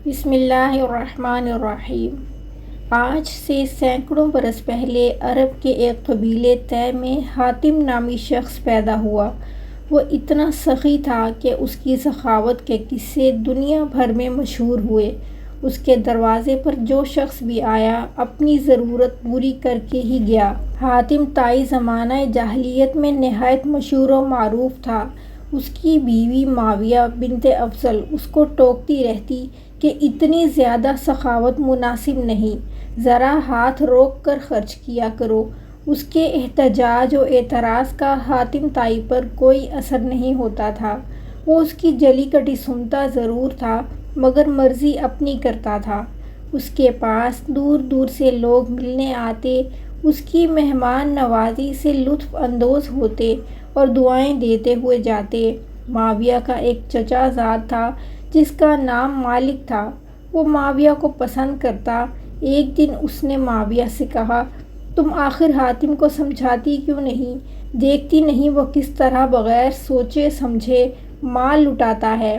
بسم اللہ الرحمن الرحیم۔ آج سے سینکڑوں برس پہلے عرب کے ایک قبیلے طے میں حاتم نامی شخص پیدا ہوا۔ وہ اتنا سخی تھا کہ اس کی سخاوت کے قصے دنیا بھر میں مشہور ہوئے۔ اس کے دروازے پر جو شخص بھی آیا اپنی ضرورت پوری کر کے ہی گیا۔ حاتم طائی زمانہ جاہلیت میں نہایت مشہور و معروف تھا۔ اس کی بیوی معاویہ بنت افضل اس کو ٹوکتی رہتی کہ اتنی زیادہ سخاوت مناسب نہیں، ذرا ہاتھ روک کر خرچ کیا کرو۔ اس کے احتجاج و اعتراض کا حاتم طائی پر کوئی اثر نہیں ہوتا تھا۔ وہ اس کی جلی کٹی سنتا ضرور تھا مگر مرضی اپنی کرتا تھا۔ اس کے پاس دور دور سے لوگ ملنے آتے، اس کی مہمان نوازی سے لطف اندوز ہوتے اور دعائیں دیتے ہوئے جاتے۔ معاویہ کا ایک چچا زاد تھا جس کا نام مالک تھا۔ وہ معاویہ کو پسند کرتا۔ ایک دن اس نے معاویہ سے کہا، تم آخر حاتم کو سمجھاتی کیوں نہیں؟ دیکھتی نہیں وہ کس طرح بغیر سوچے سمجھے مال لٹاتا ہے؟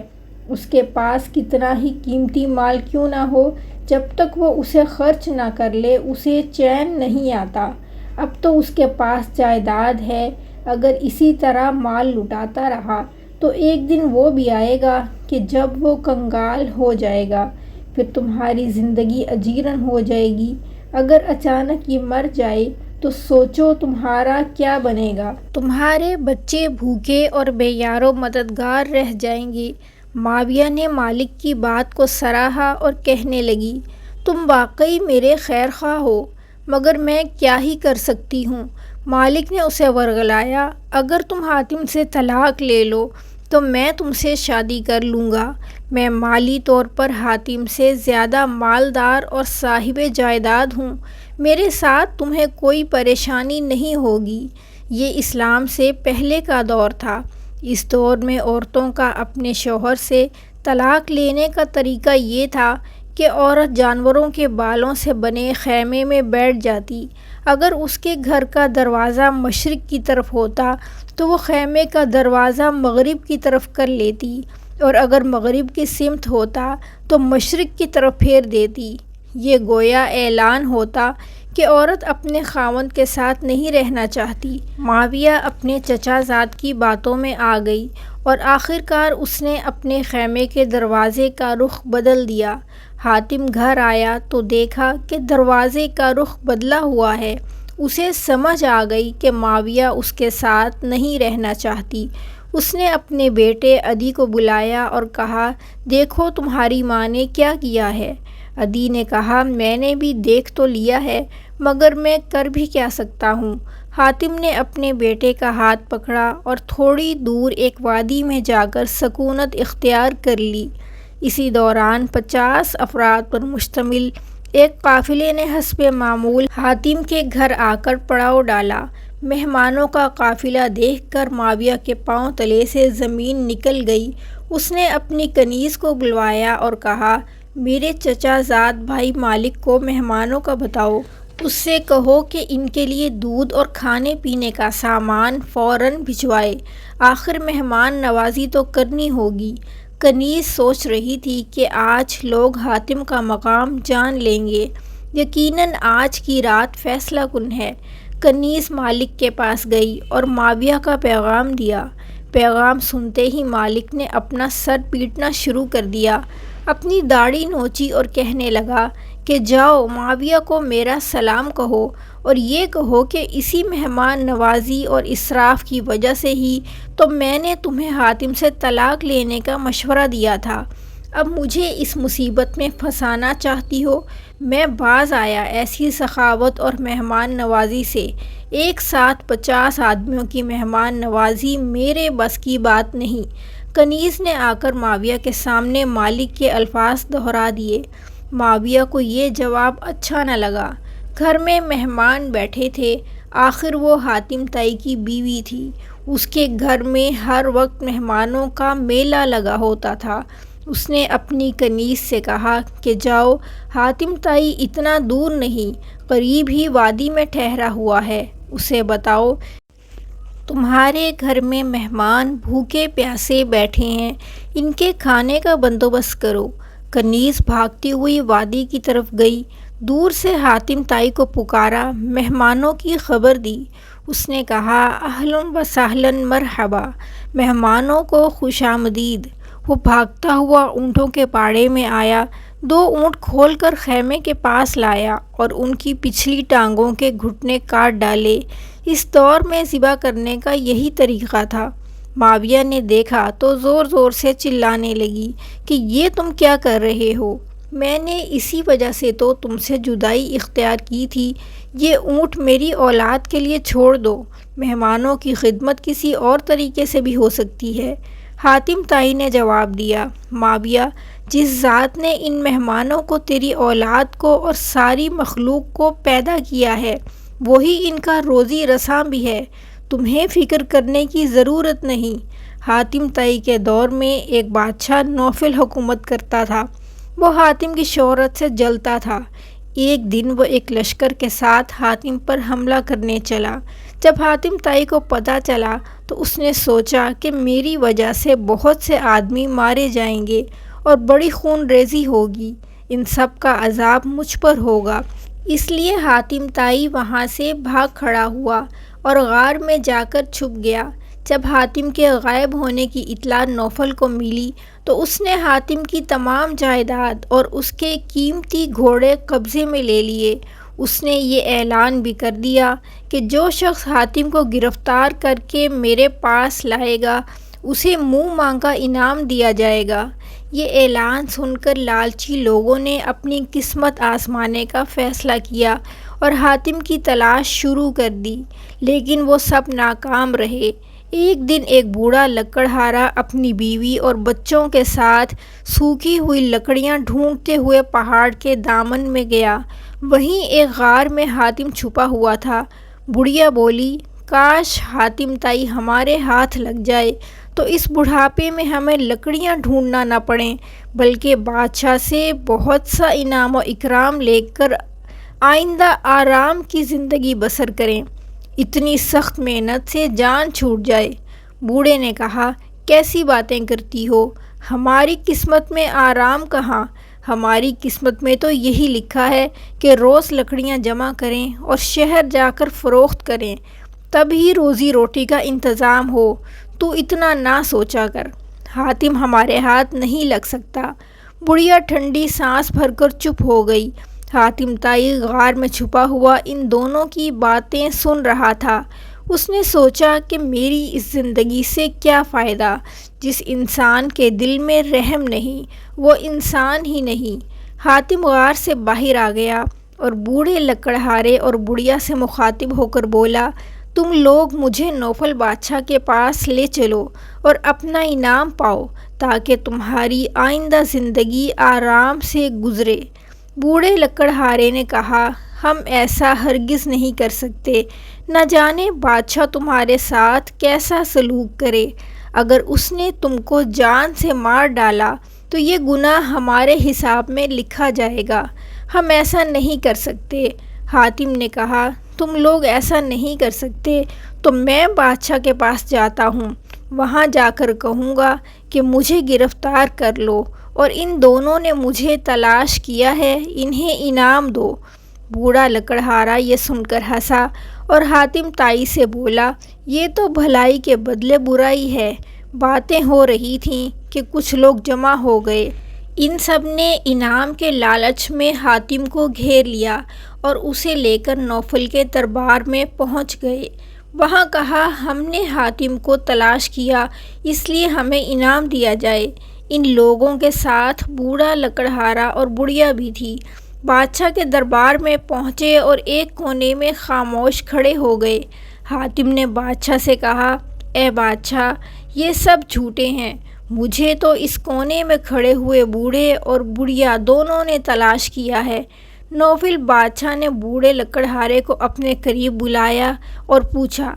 اس کے پاس کتنا ہی قیمتی مال کیوں نہ ہو، جب تک وہ اسے خرچ نہ کر لے اسے چین نہیں آتا۔ اب تو اس کے پاس جائیداد ہے، اگر اسی طرح مال لٹاتا رہا تو ایک دن وہ بھی آئے گا کہ جب وہ کنگال ہو جائے گا، پھر تمہاری زندگی اجیرن ہو جائے گی۔ اگر اچانک یہ مر جائے تو سوچو تمہارا کیا بنے گا؟ تمہارے بچے بھوکے اور بے یار و مددگار رہ جائیں گے۔ معاویہ نے مالک کی بات کو سراہا اور کہنے لگی، تم واقعی میرے خیر خواہ ہو، مگر میں کیا ہی کر سکتی ہوں؟ مالک نے اسے ورغلایا، اگر تم حاتم سے طلاق لے لو تو میں تم سے شادی کر لوں گا۔ میں مالی طور پر حاتم سے زیادہ مالدار اور صاحب جائیداد ہوں، میرے ساتھ تمہیں کوئی پریشانی نہیں ہوگی۔ یہ اسلام سے پہلے کا دور تھا۔ اس دور میں عورتوں کا اپنے شوہر سے طلاق لینے کا طریقہ یہ تھا کہ عورت جانوروں کے بالوں سے بنے خیمے میں بیٹھ جاتی۔ اگر اس کے گھر کا دروازہ مشرق کی طرف ہوتا تو وہ خیمے کا دروازہ مغرب کی طرف کر لیتی، اور اگر مغرب کی سمت ہوتا تو مشرق کی طرف پھیر دیتی۔ یہ گویا اعلان ہوتا کہ عورت اپنے خاوند کے ساتھ نہیں رہنا چاہتی۔ معاویہ اپنے چچا زاد کی باتوں میں آ گئی اور آخر کار اس نے اپنے خیمے کے دروازے کا رخ بدل دیا۔ حاتم گھر آیا تو دیکھا کہ دروازے کا رخ بدلا ہوا ہے۔ اسے سمجھ آ گئی کہ معاویہ اس کے ساتھ نہیں رہنا چاہتی۔ اس نے اپنے بیٹے عدی کو بلایا اور کہا، دیکھو تمہاری ماں نے کیا کیا ہے۔ عدی نے کہا، میں نے بھی دیکھ تو لیا ہے مگر میں کر بھی کیا سکتا ہوں۔ حاتم نے اپنے بیٹے کا ہاتھ پکڑا اور تھوڑی دور ایک وادی میں جا کر سکونت اختیار کر لی۔ اسی دوران 50 افراد پر مشتمل ایک قافلے نے حسب معمول حاتم کے گھر آ کر پڑاؤ ڈالا۔ مہمانوں کا قافلہ دیکھ کر معاویہ کے پاؤں تلے سے زمین نکل گئی۔ اس نے اپنی کنیز کو بلوایا اور کہا، میرے چچا زاد بھائی مالک کو مہمانوں کا بتاؤ۔ اس سے کہو کہ ان کے لیے دودھ اور کھانے پینے کا سامان فوراً بھجوائے، آخر مہمان نوازی تو کرنی ہوگی۔ کنیز سوچ رہی تھی کہ آج لوگ حاتم کا مقام جان لیں گے، یقیناً آج کی رات فیصلہ کن ہے۔ کنیز مالک کے پاس گئی اور معاویہ کا پیغام دیا۔ پیغام سنتے ہی مالک نے اپنا سر پیٹنا شروع کر دیا، اپنی داڑھی نوچی اور کہنے لگا کہ جاؤ معاویہ کو میرا سلام کہو اور یہ کہو کہ اسی مہمان نوازی اور اسراف کی وجہ سے ہی تو میں نے تمہیں حاتم سے طلاق لینے کا مشورہ دیا تھا۔ اب مجھے اس مصیبت میں پھنسانا چاہتی ہو؟ میں باز آیا ایسی سخاوت اور مہمان نوازی سے۔ ایک ساتھ 50 آدمیوں کی مہمان نوازی میرے بس کی بات نہیں۔ کنیز نے آ کر معاویہ کے سامنے مالک کے الفاظ دہرا دیے۔ معاویہ کو یہ جواب اچھا نہ لگا۔ گھر میں مہمان بیٹھے تھے، آخر وہ حاتم طائی کی بیوی تھی۔ اس کے گھر میں ہر وقت مہمانوں کا میلہ لگا ہوتا تھا۔ اس نے اپنی کنیز سے کہا کہ جاؤ، حاتم طائی اتنا دور نہیں، قریب ہی وادی میں ٹھہرا ہوا ہے، اسے بتاؤ تمہارے گھر میں مہمان بھوکے پیاسے بیٹھے ہیں، ان کے کھانے کا بندوبست کرو۔ کنیز بھاگتی ہوئی وادی کی طرف گئی، دور سے حاتم طائی کو پکارا، مہمانوں کی خبر دی۔ اس نے کہا، اہلاً و سہلاً، مرحبا، مہمانوں کو خوش آمدید۔ وہ بھاگتا ہوا اونٹوں کے پاڑے میں آیا، 2 اونٹ کھول کر خیمے کے پاس لایا اور ان کی پچھلی ٹانگوں کے گھٹنے کاٹ ڈالے۔ اس دور میں ذبح کرنے کا یہی طریقہ تھا۔ معاویہ نے دیکھا تو زور زور سے چلانے لگی کہ یہ تم کیا کر رہے ہو؟ میں نے اسی وجہ سے تو تم سے جدائی اختیار کی تھی۔ یہ اونٹ میری اولاد کے لیے چھوڑ دو، مہمانوں کی خدمت کسی اور طریقے سے بھی ہو سکتی ہے۔ حاتم طائی نے جواب دیا، معاویہ، جس ذات نے ان مہمانوں کو، تیری اولاد کو اور ساری مخلوق کو پیدا کیا ہے، وہی ان کا روزی رساں بھی ہے۔ تمہیں فکر کرنے کی ضرورت نہیں۔ حاتم طائی کے دور میں ایک بادشاہ نوفل حکومت کرتا تھا۔ وہ حاتم کی شہرت سے جلتا تھا۔ ایک دن وہ ایک لشکر کے ساتھ حاتم پر حملہ کرنے چلا۔ جب حاتم طائی کو پتہ چلا تو اس نے سوچا کہ میری وجہ سے بہت سے آدمی مارے جائیں گے اور بڑی خون ریزی ہوگی، ان سب کا عذاب مجھ پر ہوگا۔ اس لیے حاتم طائی وہاں سے بھاگ کھڑا ہوا اور غار میں جا کر چھپ گیا۔ جب حاتم کے غائب ہونے کی اطلاع نوفل کو ملی تو اس نے حاتم کی تمام جائیداد اور اس کے قیمتی گھوڑے قبضے میں لے لیے۔ اس نے یہ اعلان بھی کر دیا کہ جو شخص حاتم کو گرفتار کر کے میرے پاس لائے گا اسے منہ مانگا انعام دیا جائے گا۔ یہ اعلان سن کر لالچی لوگوں نے اپنی قسمت آزمانے کا فیصلہ کیا اور حاتم کی تلاش شروع کر دی، لیکن وہ سب ناکام رہے۔ ایک دن ایک بوڑھا لکڑہارا اپنی بیوی اور بچوں کے ساتھ سوکھی ہوئی لکڑیاں ڈھونڈتے ہوئے پہاڑ کے دامن میں گیا۔ وہیں ایک غار میں حاتم چھپا ہوا تھا۔ بڑھیا بولی، کاش حاتم طائی ہمارے ہاتھ لگ جائے تو اس بڑھاپے میں ہمیں لکڑیاں ڈھونڈنا نہ پڑیں، بلکہ بادشاہ سے بہت سا انعام و اکرام لے کر آئندہ آرام کی زندگی بسر کریں۔ اتنی سخت محنت سے جان چھوٹ جائے۔ بوڑھے نے کہا، کیسی باتیں کرتی ہو؟ ہماری قسمت میں آرام کہاں؟ ہماری قسمت میں تو یہی لکھا ہے کہ روز لکڑیاں جمع کریں اور شہر جا کر فروخت کریں، تب ہی روزی روٹی کا انتظام ہو۔ تو اتنا نہ سوچا کر، حاتم ہمارے ہاتھ نہیں لگ سکتا۔ بڑھیا ٹھنڈی سانس بھر کر چپ ہو گئی۔ حاتم طائی غار میں چھپا ہوا ان دونوں کی باتیں سن رہا تھا۔ اس نے سوچا کہ میری اس زندگی سے کیا فائدہ؟ جس انسان کے دل میں رحم نہیں وہ انسان ہی نہیں۔ حاتم غار سے باہر آ گیا اور بوڑھے لکڑہارے اور بڑھیا سے مخاطب ہو کر بولا، تم لوگ مجھے نوفل بادشاہ کے پاس لے چلو اور اپنا انعام پاؤ تاکہ تمہاری آئندہ زندگی آرام سے گزرے۔ بوڑھے لکڑہارے نے کہا، ہم ایسا ہرگز نہیں کر سکتے، نہ جانے بادشاہ تمہارے ساتھ کیسا سلوک کرے۔ اگر اس نے تم کو جان سے مار ڈالا تو یہ گناہ ہمارے حساب میں لکھا جائے گا، ہم ایسا نہیں کر سکتے۔ حاتم نے کہا، تم لوگ ایسا نہیں کر سکتے تو میں بادشاہ کے پاس جاتا ہوں، وہاں جا کر کہوں گا کہ مجھے گرفتار کر لو اور ان دونوں نے مجھے تلاش کیا ہے، انہیں انعام دو۔ بوڑھا لکڑہارا یہ سن کر ہنسا اور حاتم طائی سے بولا، یہ تو بھلائی کے بدلے برائی ہے۔ باتیں ہو رہی تھیں کہ کچھ لوگ جمع ہو گئے۔ ان سب نے انعام کے لالچ میں حاتم کو گھیر لیا اور اسے لے کر نوفل کے دربار میں پہنچ گئے۔ وہاں کہا، ہم نے حاتم کو تلاش کیا، اس لیے ہمیں انعام دیا جائے۔ ان لوگوں کے ساتھ بوڑھا لکڑہارا اور بڑھیا بھی تھی۔ بادشاہ کے دربار میں پہنچے اور ایک کونے میں خاموش کھڑے ہو گئے۔ حاتم نے بادشاہ سے کہا، اے بادشاہ، یہ سب جھوٹے ہیں، مجھے تو اس کونے میں کھڑے ہوئے بوڑھے اور بڑھیا دونوں نے تلاش کیا ہے۔ نوفل بادشاہ نے بوڑھے لکڑہارے کو اپنے قریب بلایا اور پوچھا،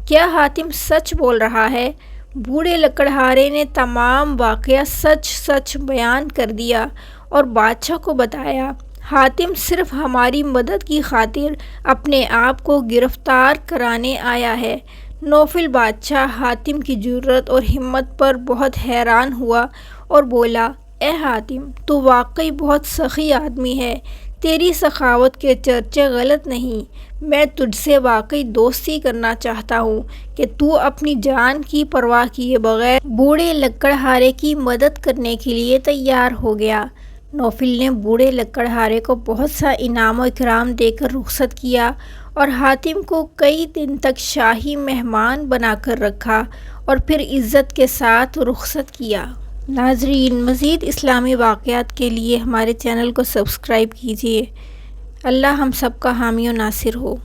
کیا حاتم سچ بول رہا ہے؟ بوڑھے لکڑہارے نے تمام واقعہ سچ سچ بیان کر دیا اور بادشاہ کو بتایا، حاتم صرف ہماری مدد کی خاطر اپنے آپ کو گرفتار کرانے آیا ہے۔ نوفل بادشاہ حاتم کی جرأت اور ہمت پر بہت حیران ہوا اور بولا، اے حاتم، تو واقعی بہت سخی آدمی ہے، تیری سخاوت کے چرچے غلط نہیں۔ میں تجھ سے واقعی دوستی کرنا چاہتا ہوں کہ تو اپنی جان کی پرواہ کیے بغیر بوڑھے لکڑہارے کی مدد کرنے کے لیے تیار ہو گیا۔ نوفل نے بوڑھے لکڑہارے کو بہت سا انعام و اکرام دے کر رخصت کیا اور حاتم کو کئی دن تک شاہی مہمان بنا کر رکھا اور پھر عزت کے ساتھ رخصت کیا۔ ناظرین، مزید اسلامی واقعات کے لیے ہمارے چینل کو سبسکرائب کیجیے۔ اللہ ہم سب کا حامی و ناصر ہو۔